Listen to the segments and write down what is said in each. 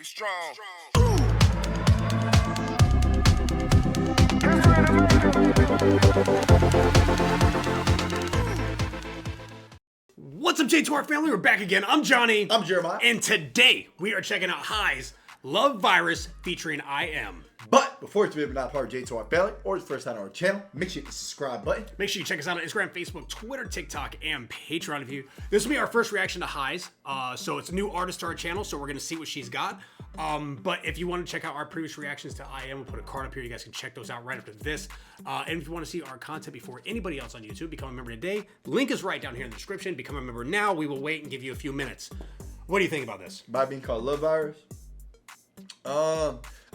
strong. What's up, J2R family? We're back again. I'm Johnny. I'm Jeremiah. And today we are checking out Heize Love Virus featuring I Am. But before you're not part of J2R family or it's the first time on our channel, make sure you hit the subscribe button. Make sure you check us out on Instagram, Facebook, Twitter, TikTok, and Patreon of you. This will be our first reaction to Heize. So it's a new artist to our channel, so we're going to see what she's got. But if you want to check out our previous reactions to I Am, we'll put a card up here. You guys can check those out right after this. And if you want to see our content before anybody else on YouTube, become a member today. Link is right down here in the description. Become a member now. We will wait and give you a few minutes. What do you think about this? By being called Love Virus?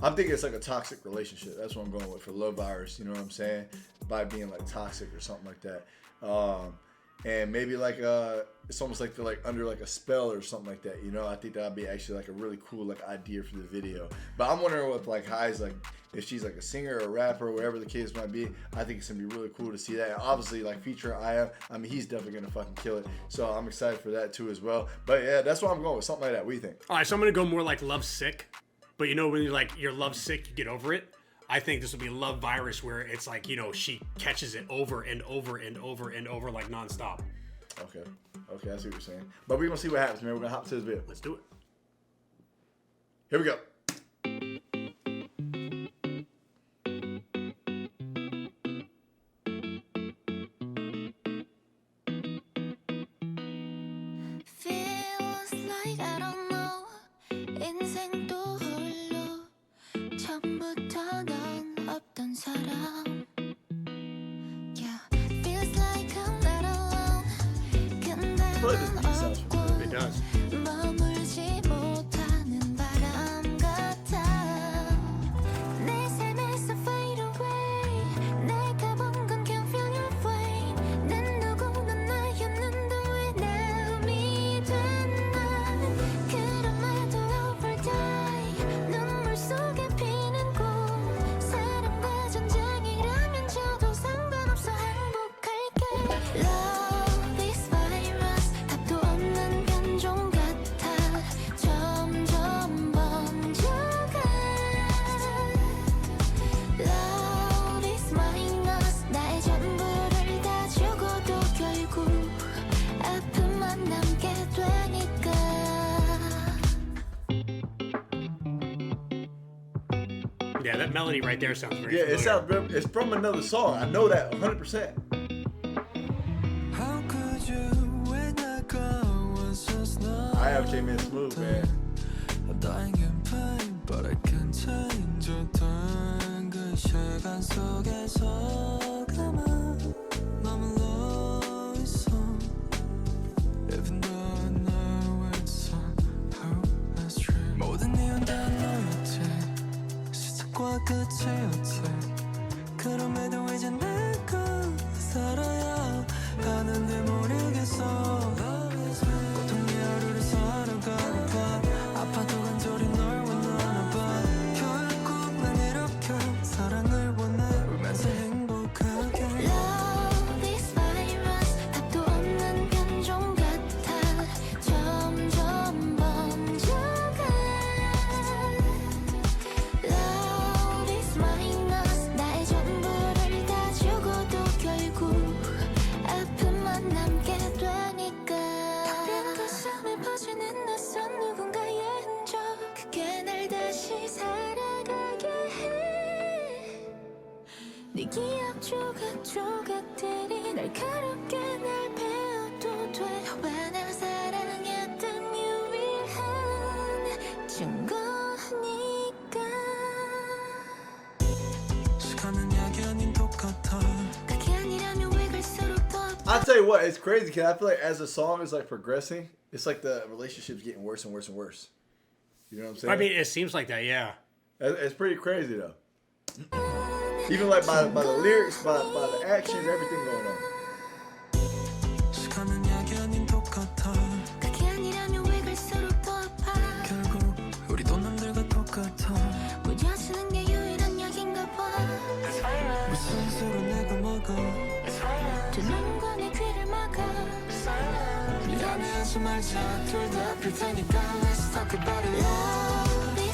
I'm thinking it's like a toxic relationship. That's what I'm going with for Love Virus. You know what I'm saying? By being like toxic or something like that. And maybe like it's almost like they're like under like a spell or something like that. You know, I think that'd be actually like a really cool like idea for the video. But I'm wondering what like Heize, like if she's like a singer or a rapper or whatever the case might be. I think it's gonna be really cool to see that. And obviously like featuring I Am. I mean, he's definitely gonna fucking kill it. So I'm excited for that too as well. But yeah, that's what I'm going with. Something like that. What do you think? All right, so I'm gonna go more like Love Sick. But you know, when you're love sick, you get over it. I think this will be Love Virus, where it's like, you know, she catches it over and over and over and over like nonstop. Okay, I see what you're saying. But we're gonna see what happens, man. We're gonna hop to this video. Let's do it. Here we go. Feels like I don't know. 인생도 홀로 처음부터 넌 없던 사람. Yeah, feels like I'm not alone. 근데 넌 없고 It does. 머물지 못하는 바람 같아. 내 삶에서 fade away. 내가 본 건 can't feel your flame. 난 누구나 나였는데 왜 남이 된 난. 그런 말도 overdie. 눈물 속에 피는 꽃. 사랑과 전쟁이라면 저도 상관없어 행복할게. Love is virus. 답도 없는 변종 같아. 점점 번져가. Love is minus. 나의 전부를 다 주고도 결국 아픔만 남게 되니까. Yeah, that melody right there sounds very Yeah, familiar. it's from another song. I know that 100%. I have came in smooth, man. But I can't change a thing. 그 시간 속에서 가만 머물러 있어. Even though I know it's a hopeless dream. 모든 이유는 다 너였지. 시작과 끝이었지. 그럼에도 이제 내가 살아야 하는데 모르겠어. 고통의 하루를 살아가니까 아파도 간절히 널 원하나 봐. 결국 난 이렇게 사랑을 원해 울면서 행복하게. Love is virus. 답도 없는 변종 같아. 점점 번져가. Love is minus. 나의 전부를 다 주고도 결국 아픔만 남게 되니까. 텅빈 가슴에 퍼지는 낯선 누군가의 흔적. 그게 날 다시 살아가게 해. 네 기억 조각조각들이 날카롭게 날 베어도 돼. 너와 나 사랑했던 유일한 증거니까. 시간은 약이 아닌 똑같아. 그게 아니라면 왜 갈수록 더 I'll tell you what, it's crazy because I feel like as the song is like progressing, it's like the relationship's getting worse and worse and worse. You know what I'm saying? I mean, it seems like that, yeah. It's pretty crazy though. Even like by the lyrics, by the actions, everything going on. 시간은 약이 아닌 똑같아. 그게 아니라면 왜 갈수록 더 아파. 결국 우리도 남들과 똑같아. 무뎌지는 게 유일한 약인가 봐. 무슨 수로 내가 먹어. 두 눈과 내 귀를 막아. 미안해하지 말자. 둘 다 아플 테니까 Let's talk about it. Love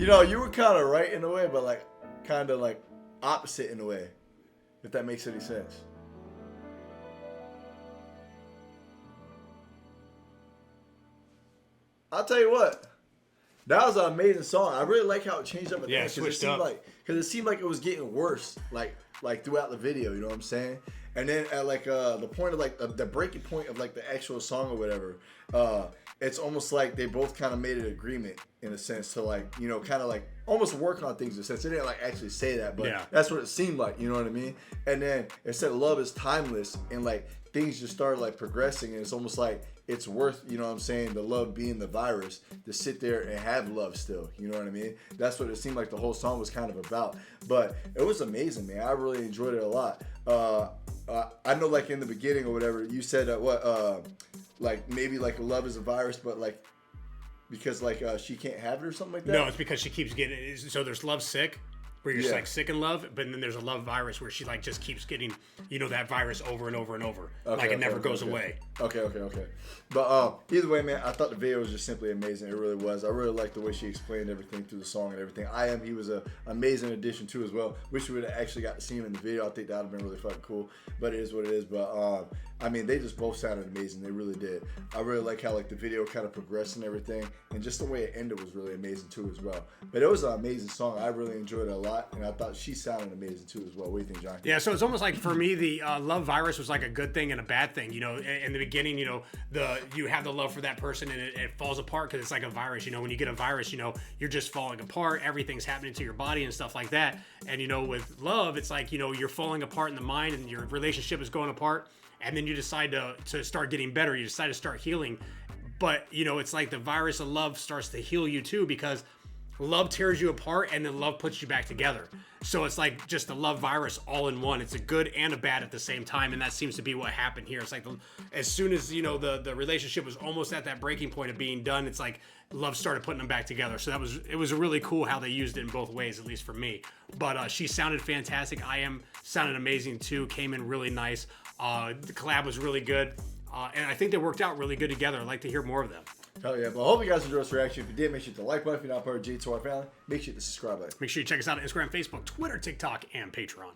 You know, you were kind of right in a way, but like kind of like opposite in a way, if that makes any sense. I'll tell you what, that was an amazing song. I really like how it changed up at the end, switched up. Because it seemed like it was getting worse, like throughout the video. You know what I'm saying? And then at like the point of like the breaking point of like the actual song or whatever, it's almost like they both kind of made an agreement in a sense to like, you know, kind of like almost work on things in a sense. They didn't like actually say that, but that's what it seemed like. You know what I mean? And then it said love is timeless, and like things just started like progressing, and it's almost like it's worth, you know what I'm saying, the love being the virus, to sit there and have love still. You know what I mean? That's what it seemed like the whole song was kind of about. But it was amazing, man. I really enjoyed it a lot. I know, like in the beginning or whatever, you said like maybe like love is a virus, but like because like she can't have it or something like that. No, it's because she keeps getting it. So there's love sick, where you're just like sick in love, but then there's a love virus where she like just keeps getting, you know, that virus over and over and over. Like it never goes away. Okay. But either way, man, I thought the video was just simply amazing. It really was. I really liked the way she explained everything through the song and everything. He was an amazing addition too as well. Wish we would have actually got to see him in the video. I think that would have been really fucking cool. But it is what it is. But I mean, they just both sounded amazing. They really did. I really like how like the video kind of progressed and everything, and just the way it ended was really amazing too as well. But it was an amazing song. I really enjoyed it a lot, and I thought she sounded amazing too as well. What do you think, John? Yeah, so it's almost like for me, the love virus was like a good thing and a bad thing. You know, in the beginning, you know, you have the love for that person, and it falls apart because it's like a virus. You know, when you get a virus, you know, you're just falling apart. Everything's happening to your body and stuff like that. And you know, with love, it's like, you know, you're falling apart in the mind, and your relationship is going apart. And then you decide to start getting better. You decide to start healing. But, you know, it's like the virus of love starts to heal you too, because love tears you apart and then love puts you back together. So it's like just the love virus all in one. It's a good and a bad at the same time. And that seems to be what happened here. It's like as soon as, you know, the relationship was almost at that breaking point of being done, it's like love started putting them back together. So it was really cool how they used it in both ways, at least for me. But she sounded fantastic. Sounded amazing too. Came in really nice. The collab was really good. And I think they worked out really good together. I'd like to hear more of them. Hell yeah. Well, I hope you guys enjoyed this reaction. If you did, make sure to hit the like button. If you're not part of G2R family, make sure to subscribe button. Make sure you check us out on Instagram, Facebook, Twitter, TikTok, and Patreon.